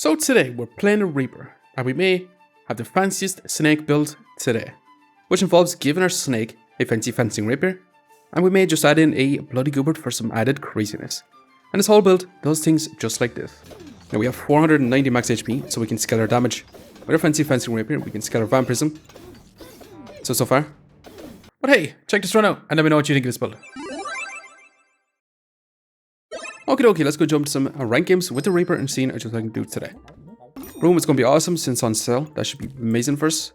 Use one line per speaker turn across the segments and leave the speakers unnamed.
So today we're playing a Reaper, and we may have the fanciest snake build today, which involves giving our snake a fancy fencing rapier, and we may just add in a bloody goobert for some added craziness. And this whole build does things just like this. Now we have 490 max HP, so we can scale our damage. With our fancy fencing rapier, we can scale our vampirism. So far. But hey, check this run out, and let me know what you think of this build. Okay, let's go jump to some rank games with the Reaper and see what I can do today. Room is going to be awesome since on sale. That should be amazing for us.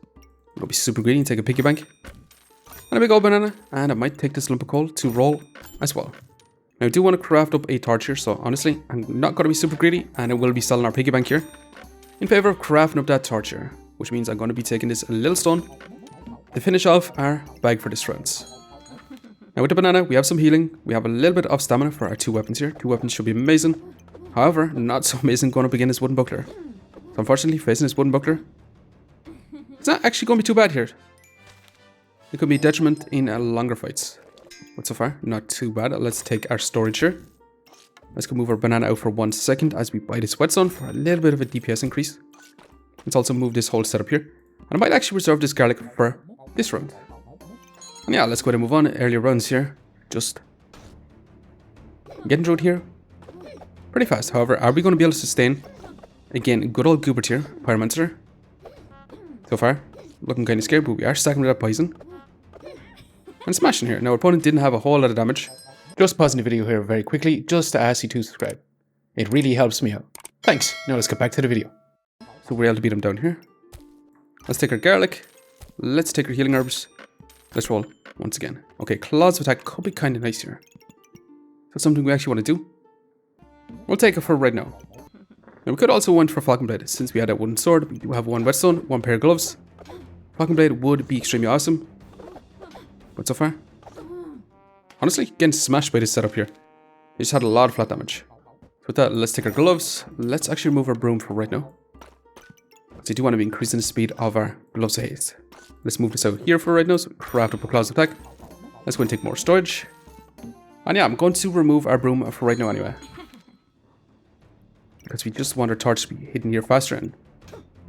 We'll be super greedy and take a piggy bank. And a big old banana. And I might take this lump of coal to roll as well. Now I do want to craft up a torch here. So honestly, I'm not going to be super greedy. And I will be selling our piggy bank here in favor of crafting up that torch here. Which means I'm going to be taking this little stone to finish off our bag for this round. Now with the banana, we have some healing. We have a little bit of stamina for our two weapons here. Two weapons should be amazing. However, not so amazing going up against this wooden buckler. So unfortunately, facing this wooden buckler, it's not actually going to be too bad here. It could be a detriment in longer fights. But so far, not too bad. Let's take our storage here. Let's go move our banana out for 1 second as we buy this whetstone for a little bit of a DPS increase. Let's also move this whole setup here. And I might actually reserve this garlic for this round. And yeah, let's go ahead and move on. Earlier runs here. Just getting through it here pretty fast. However, are we going to be able to sustain? Again, good old goobert here. Pyromancer. So far, looking kind of scared, but we are stacking with that poison. And smashing here. Now, our opponent didn't have a whole lot of damage. Just pausing the video here very quickly, just to ask you to subscribe. It really helps me out. Thanks. Now let's get back to the video. So we're able to beat him down here. Let's take our garlic. Let's take our healing herbs. Let's roll once again. Okay, claws of attack could be kind of nice here. That's something we actually want to do. We'll take it for right now. Now we could also want for Falcon Blade. Since we had that wooden sword, we do have one whetstone, one pair of gloves. Falcon Blade would be extremely awesome. But so far, honestly, getting smashed by this setup here. They just had a lot of flat damage. So with that, let's take our gloves. Let's actually remove our broom for right now. So I do want to be increasing the speed of our gloves of haste. Let's move this out here for right now, so craft up a claws attack. Let's go and take more storage. And yeah, I'm going to remove our broom for right now anyway. Because we just want our torch to be hidden here faster. And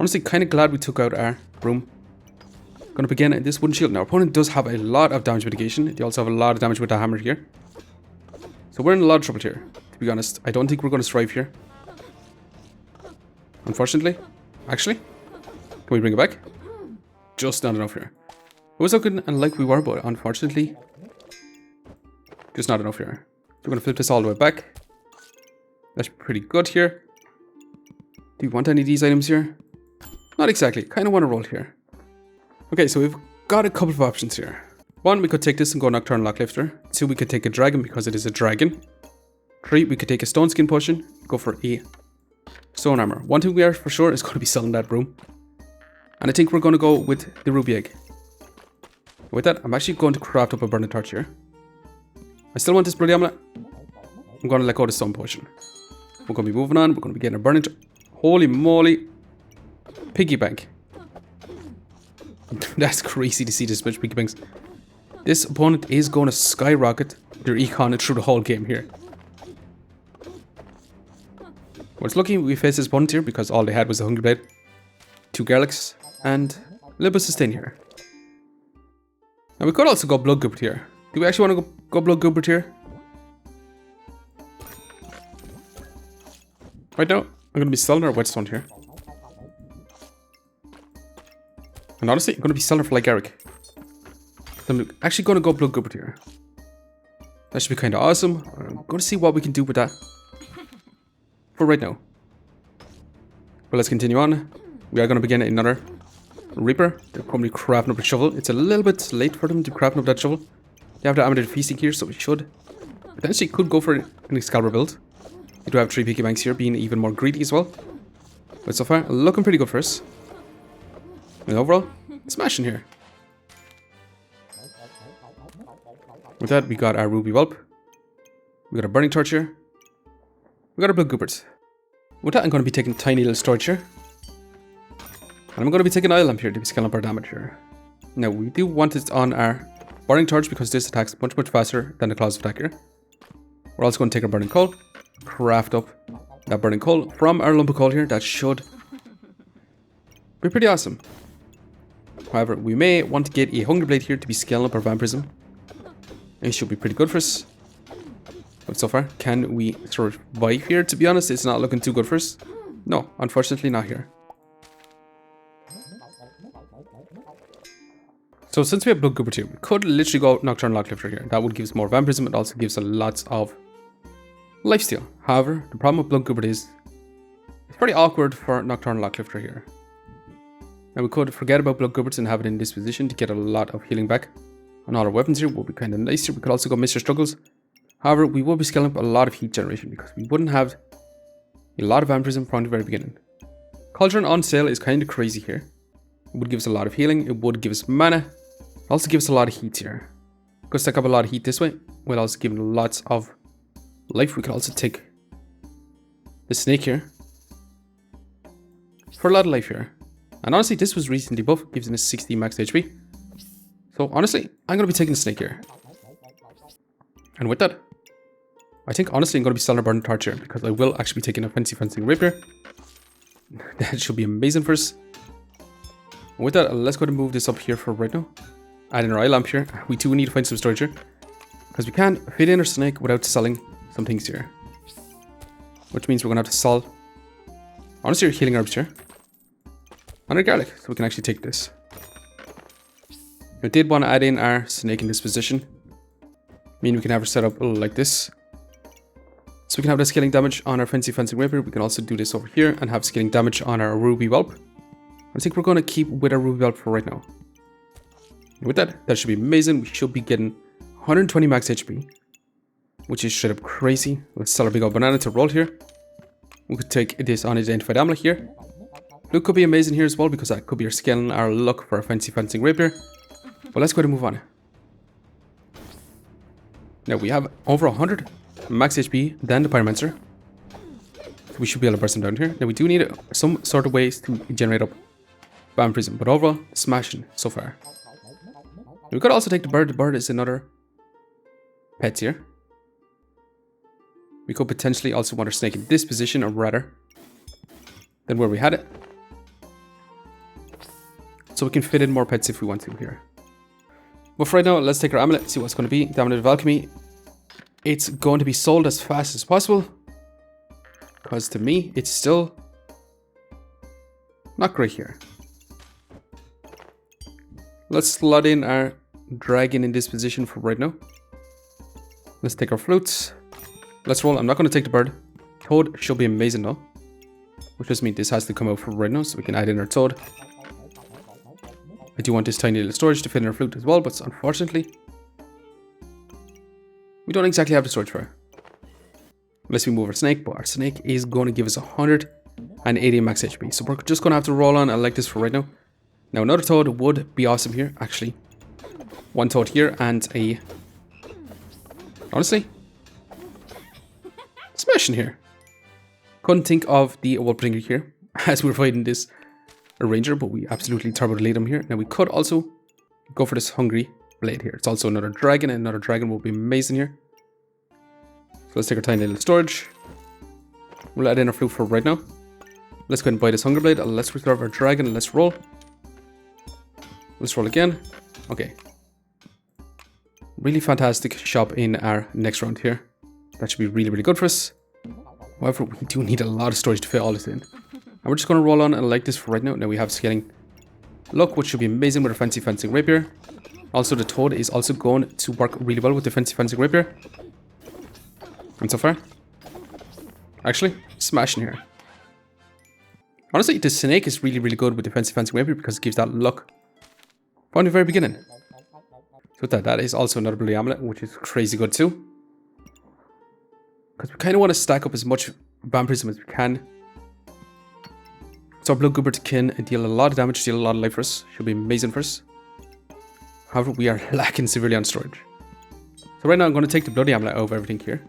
honestly, kind of glad we took out our broom. Going to begin this wooden shield. Now, our opponent does have a lot of damage mitigation. They also have a lot of damage with the hammer here. So we're in a lot of trouble here, to be honest. I don't think we're going to strive here. Unfortunately. Actually, can we bring it back? Just not enough here. It was looking and like we were, but unfortunately, just not enough here. So we're going to flip this all the way back. That's pretty good here. Do you want any of these items here? Not exactly. Kind of want to roll here. Okay, so we've got a couple of options here. One, we could take this and go Nocturnal Locklifter. Two, we could take a dragon because it is a dragon. Three, we could take a stone skin potion. Go for a stone armor. One thing we are for sure is going to be selling that broom. And I think we're going to go with the ruby egg. With that, I'm actually going to craft up a burning torch here. I still want this bloody amulet. I'm going to let go of the stone potion. We're going to be moving on. We're going to be getting a burning torch. Holy moly. Piggy bank. That's crazy to see this much piggy banks. This opponent is going to skyrocket their econ through the whole game here. Well, it's lucky we faced this opponent here because all they had was a Hungry Blade, 2 garlics, and a little bit of sustain here. Now we could also go blood goobert here. Do we actually want to go blood goobert here? Right now, I'm going to be selling our whetstone here. And honestly, I'm going to be selling for like Eric. So I'm actually going to go blood goobert here. That should be kind of awesome. I'm going to see what we can do with that for right now. But let's continue on. We are going to begin another Reaper. They're probably crafting up a shovel. It's a little bit late for them to craft up that shovel. They have the amateur feasting here, so we should potentially could go for an Excalibur build. We do have 3 piggy banks here, being even more greedy as well. But so far, looking pretty good for us. And overall, smashing here. With that, we got our ruby whelp. We got a burning torch here. We got our blood goobert. With that, I'm going to be taking tiny little storage here. And I'm going to be taking an eye lamp here to be scaling up our damage here. Now, we do want it on our burning torch because this attacks much faster than the claws of attack here. We're also going to take our burning coal, craft up that burning coal from our lump of coal here. That should be pretty awesome. However, we may want to get a hunger blade here to be scaling up our vampirism. It should be pretty good for us. But so far, can we survive here? To be honest, it's not looking too good for us. No, unfortunately not here. So since we have Blood Goobert here, we could literally go Nocturnal Locklifter here. That would give us more vampirism. It also gives us lots of lifesteal. However, the problem with Blood Goobert is it's pretty awkward for Nocturnal Locklifter here. And we could forget about Blood Gooberts and have it in this position to get a lot of healing back on all our weapons here. Would be kind of nice here. We could also go Mr. Struggles. However, we will be scaling up a lot of heat generation because we wouldn't have a lot of vampirism from the very beginning. Cauldron on sale is kind of crazy here. It would give us a lot of healing. It would give us mana. Also give us a lot of heat here. Could stack up a lot of heat this way. We'll also give lots of life. We could also take the snake here for a lot of life here. And honestly, this was recently buffed. Gives us 60 max HP. So honestly, I'm going to be taking the snake here. And with that, I think honestly I'm going to be selling a burning torch here because I will actually be taking a fancy fencing rapier. That should be amazing for us. And with that, let's go ahead and move this up here for right now. Add in our eye lamp here. We do need to find some storage here because we can't fit in our snake without selling some things here. Which means we're going to have to sell, honestly, our healing herbs here. And our garlic, so we can actually take this. I did want to add in our snake in this position. Meaning we can have her set up like this. So we can have the scaling damage on our fancy fencing rapier. We can also do this over here and have scaling damage on our ruby whelp. I think we're going to keep with our ruby whelp for right now. And with that, that should be amazing. We should be getting 120 max HP, which is straight up crazy. Let's sell our big old banana to roll here. We could take this unidentified amulet here. Luck could be amazing here as well because that could be our scaling our luck for our fancy fencing rapier. But let's go ahead and move on. Now we have over 100 max HP than the pyromancer. So we should be able to burst them down here. Now we do need some sort of ways to generate up vampirism, but overall, smashing so far. We could also take the bird. The bird is another pet here. We could potentially also want our snake in this position, or rather than where we had it. So we can fit in more pets if we want to here. But for right now, let's take our amulet, see what's going to be. The amulet of alchemy. It's going to be sold as fast as possible. Because to me, it's still not great here. Let's slot in our dragon in this position for right now. Let's take our flutes. Let's roll. I'm not going to take the bird. Toad should be amazing though. Which just means this has to come out for right now, so we can add in our toad. I do want this tiny little storage to fit in our flute as well, but unfortunately, we don't exactly have the storage for it. Unless we move our snake, but our snake is going to give us 180 max HP. So we're just going to have to roll on. I like this for right now. Now another toad would be awesome here, actually. One toad here and a... honestly, smashing here. Couldn't think of the Wolfbringer here as we're fighting this ranger, but we absolutely turbo delete him here. Now we could also go for this hungry blade here. It's also another dragon, and another dragon will be amazing here. So let's take our tiny little storage. We'll add in our flute for right now. Let's go ahead and buy this hunger blade. Let's reserve our dragon and let's roll. Let's roll again. Okay. Really fantastic shop in our next round here. That should be really, really good for us. However, we do need a lot of storage to fit all this in. And we're just going to roll on and like this for right now. Now we have scaling luck, which should be amazing with our fancy fencing rapier. Also, the toad is also going to work really well with the fancy fencing rapier. And so far, actually, smashing here. Honestly, the snake is really, really good with the fancy fencing rapier because it gives that luck from the very beginning. So that is also another bloody amulet, which is crazy good too. Because we kind of want to stack up as much vampirism as we can. So our Blood Goobert can deal a lot of damage, deal a lot of life for us. Should be amazing for us. However, we are lacking severely on storage. So right now I'm going to take the bloody amulet out of everything here.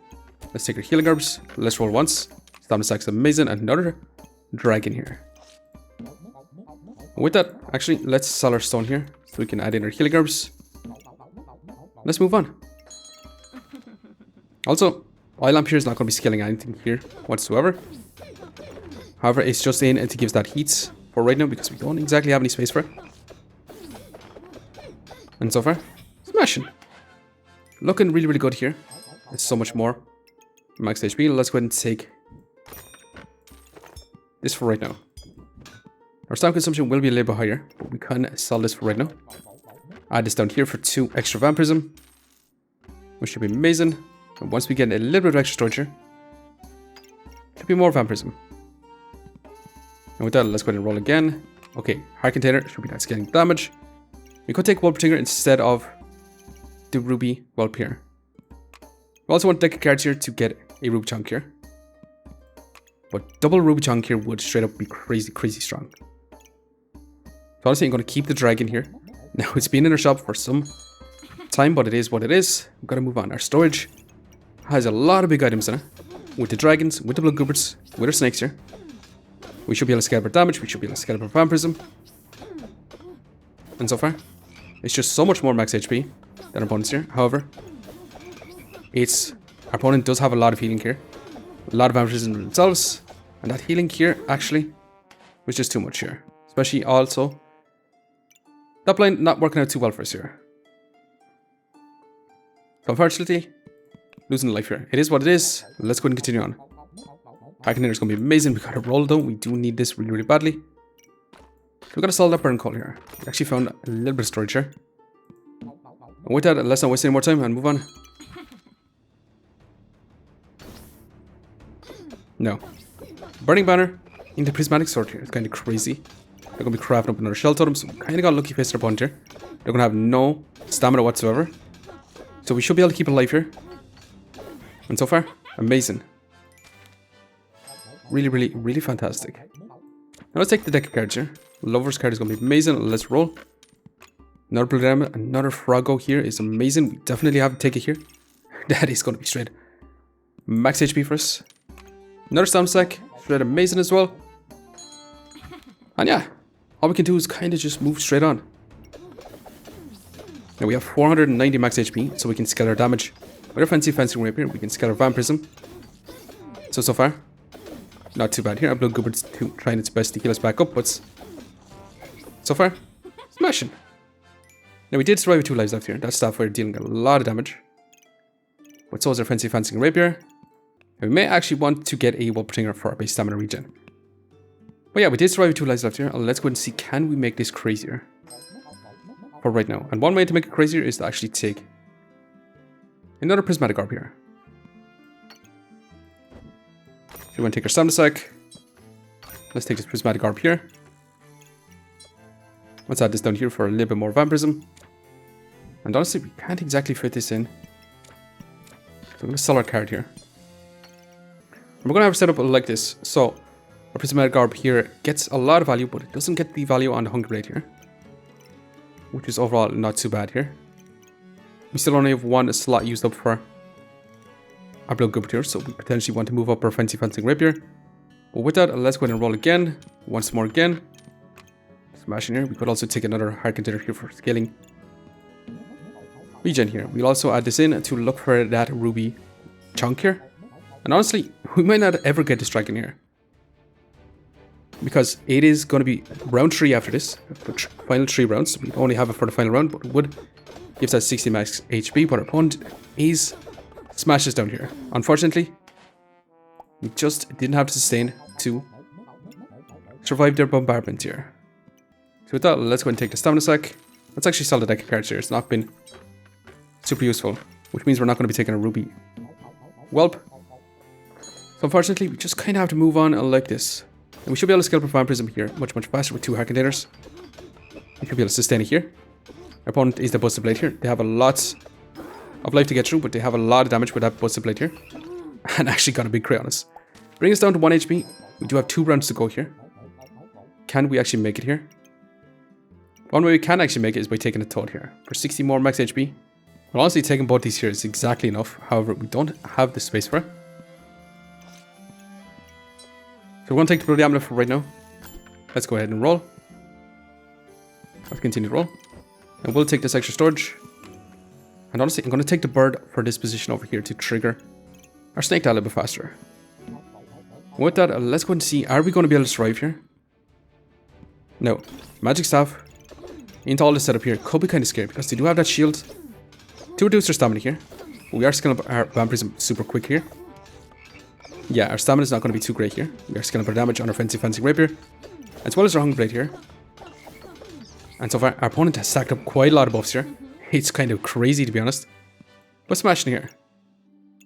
Let's take our healing herbs. Let's roll once. Stamina stack's amazing. And another dragon here. And with that, actually, let's sell our stone here. So we can add in our healing herbs. Let's move on. Also, eye lamp here is not going to be scaling anything here whatsoever. However, it's just in and to give us that heat for right now because we don't exactly have any space for it. And so far, smashing. Looking really, really good here. It's so much more. Max HP. Let's go ahead and take this for right now. Our stamina consumption will be a little bit higher, but we can sell this for right now. Add this down here for 2 extra vampirism, which should be amazing. And once we get a little bit of extra storage here, should be more vampirism. And with that, let's go ahead and roll again. Okay, hard container should be that scaling damage. We could take Whelp Tinger instead of the Ruby Whelp here. We also want deck of cards here to get a Ruby Chunk here. But double Ruby Chunk here would straight up be crazy, crazy strong. So honestly, I'm going to keep the dragon here. Now, it's been in our shop for some time, but it is what it is. We've got to move on. Our storage has a lot of big items in it. With the dragons, with the blood gooberts, with our snakes here. We should be able to scale up our damage. We should be able to scale up our vampirism. And so far, it's just so much more max HP than our opponents here. However, our opponent does have a lot of healing here. A lot of vampirism themselves. And that healing here actually was just too much here. Especially also, that blind not working out too well for us here. So unfortunately, losing life here. It is what it is. Let's go ahead and continue on. Hard container is going to be amazing. We got to roll though. We do need this really, really badly. So we got to solve that burn call here. We actually found a little bit of storage here. And with that, let's not waste any more time and move on. No. Burning Banner into Prismatic Sword here. It's kind of crazy. They're going to be crafting up another Shell Totem. So we kind of got lucky faced their opponent here. They're going to have no stamina whatsoever. So we should be able to keep it alive here. And so far, amazing. Really, really, really fantastic. Now let's take the deck of cards here. Lover's card is going to be amazing. Let's roll. Another Blood Diamond, another Froggo here is amazing. We definitely have to take it here. That is going to be straight max HP for us. Another Stamp Sack, straight amazing as well. And yeah, all we can do is kind of just move straight on. Now we have 490 max HP, so we can scale our damage. With our Fancy Fencing Rapier, we can scale our Vampirism. So far, not too bad here. Our Blood Goobert's trying its best to heal us back up, but so far, smashing. Now we did survive with 2 lives left here. That staff fire dealing a lot of damage. But so is our Fancy Fencing Rapier. And we may actually want to get a Whelp Tinger for our base stamina regen. But yeah, we did survive with 2 lives left here. Let's go and see, can we make this crazier? For right now. And one way to make it crazier is to actually take another Prismatic Orb here. So we want to take our Stamina Sack. Let's take this Prismatic Orb here. Let's add this down here for a little bit more Vampirism. And honestly, we can't exactly fit this in. So I'm going to sell our card here. And we're going to have it set up like this. So our Prismatic Orb here gets a lot of value, but it doesn't get the value on the Hunger Blade here. Which is overall not too bad here. We still only have 1 slot used up for our Blood Goobert here, so we potentially want to move up our Fancy Fencing Rapier. But with that, let's go ahead and roll again. Once more again. Smashing here. We could also take another hard container here for scaling regen here. We'll also add this in to look for that ruby chunk here. And honestly, we might not ever get this dragon here. Because it is going to be round 3 after this. The final 3 rounds. We only have it for the final round, but it would give that 60 max HP. But our opponent is smashes down here. Unfortunately, we just didn't have to sustain to survive their bombardment here. So with that, let's go and take the Stamina Sack. Let's actually sell the deck of cards here. It's not been super useful, which means we're not going to be taking a ruby whelp. So unfortunately, we just kind of have to move on like this. And we should be able to scale up our Vampirism here much, much faster with 2 hard containers. We should be able to sustain it here. Our opponent is the Busted Blade here. They have a lot of life to get through, but they have a lot of damage with that Busted Blade here. And actually got a big crit on us. Bring us down to 1 HP. We do have 2 rounds to go here. Can we actually make it here? One way we can actually make it is by taking a Toad here. For 60 more max HP. Well, honestly, taking both these here is exactly enough. However, we don't have the space for it. So we're going to take the Bloody Amulet for right now. Let's go ahead and roll. Let's continue to roll. And we'll take this extra storage. And honestly, I'm going to take the bird for this position over here to trigger our snake a little bit faster. With that, let's go and see, are we going to be able to survive here? No. Magic Staff into all this setup here could be kind of scary because they do have that shield to reduce their stamina here. We are scaling up our vampirism super quick here. Yeah, our stamina is not going to be too great here. We are scaling up our damage on our Fancy Fencing Rapier, as well as our Hunger Blade here. And so far, our opponent has stacked up quite a lot of buffs here. It's kind of crazy, to be honest. But smashing here.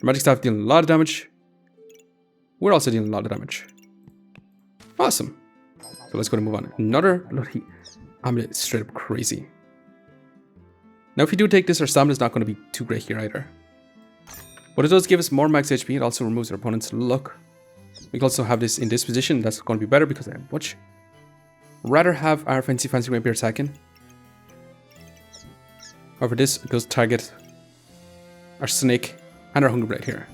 Magic Staff dealing a lot of damage. We're also dealing a lot of damage. Awesome. So let's go and move on. Another bloody amulet, straight up crazy. Now if we do take this, our stamina is not going to be too great here either. But it does give us more max HP. It also removes our opponent's luck. We can also have this in this position. That's going to be better because I much rather have our Fancy Fencing Rapier attacking. However, this does target our snake and our Hunger Blade here.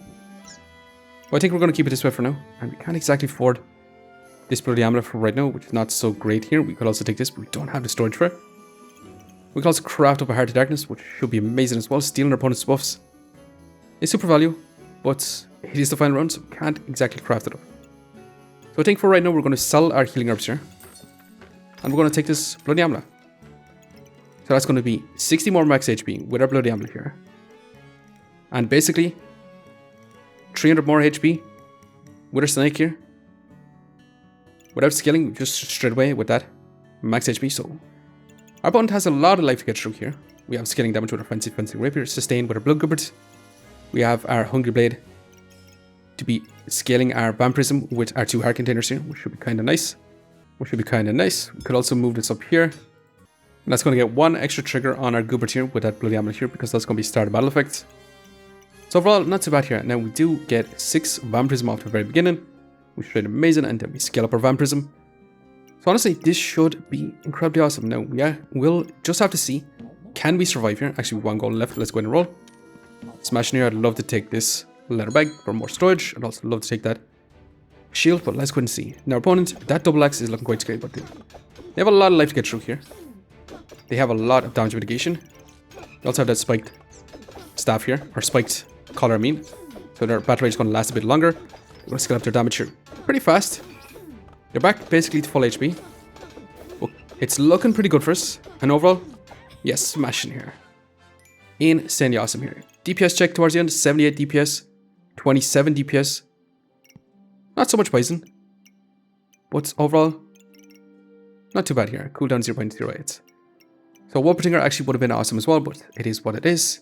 But I think we're going to keep it this way for now. And we can't exactly afford this bloody amulet for right now, which is not so great here. We could also take this, but we don't have the storage for it. We can also craft up a Heart of Darkness, which should be amazing as well. Stealing our opponent's buffs is super value, but it is the final round, so we can't exactly craft it up. So I think for right now, we're going to sell our healing herbs here. And we're going to take this bloody amulet. So that's going to be 60 more max HP with our bloody amulet here. And basically, 300 more HP with our snake here. Without scaling, just straight away with that max HP. So our opponent has a lot of life to get through here. We have scaling damage with our Fancy Fencing Rapier, sustained with our Blood Gubbard. We have our Hungry Blade to be scaling our Vampirism with our 2 heart containers here, which should be kind of nice. We could also move this up here. And that's going to get 1 extra trigger on our Gubbard here with that bloody amulet here, because that's going to be start of battle effects. So overall, not too bad here. Now we do get 6 Vampirism off the very beginning, which is really amazing, and then we scale up our Vampirism. So honestly, this should be incredibly awesome. Now we'll just have to see, can we survive here? Actually, 1 goal left. Let's go ahead and roll. Smashing here. I'd love to take this leather bag for more storage. I'd also love to take that shield, but let's go ahead and see. Now, our opponent, that double axe is looking quite scary, but they have a lot of life to get through here. They have a lot of damage mitigation. They also have that spiked staff here, or spiked collar, I mean. So their battle rate is going to last a bit longer. They're going to scale up their damage here pretty fast. They're back basically to full HP. Well, it's looking pretty good for us. And overall, yes, smashing here. Insanely awesome here. DPS check towards the end, 78 DPS, 27 DPS. Not so much poison, but overall, not too bad here. Cooldown 0.08. So Wall Protector actually would have been awesome as well, but it is what it is.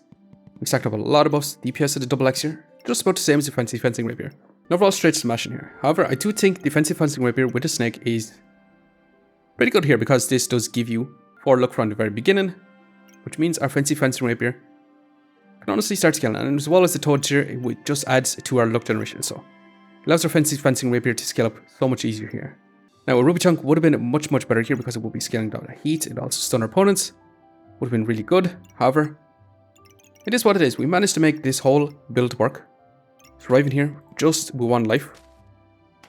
We stacked up a lot of buffs. DPS at the double X here, just about the same as the Fancy Fencing Rapier. And overall, straight smashing here. However, I do think the Fancy Fencing Rapier with the snake is pretty good here, because this does give you 4 luck from the very beginning, which means our Fancy Fencing Rapier can honestly start scaling. And as well as the Toad here, it just adds to our luck generation. So it allows our Fancy Fencing Rapier to scale up so much easier here. Now, a Ruby Chunk would have been much better here, because it would be scaling down the heat. It also stun our opponents. Would have been really good. However, it is what it is. We managed to make this whole build work. Surviving here just with 1 life.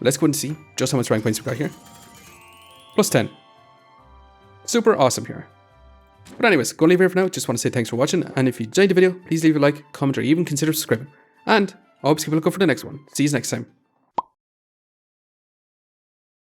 Let's go and see just how much rank points we got here. Plus 10. Super awesome here. But anyways, gonna leave here for now. Just want to say thanks for watching. And if you enjoyed the video, please leave a like, comment, or even consider subscribing. And I hope you keep a lookout for the next one. See you next time.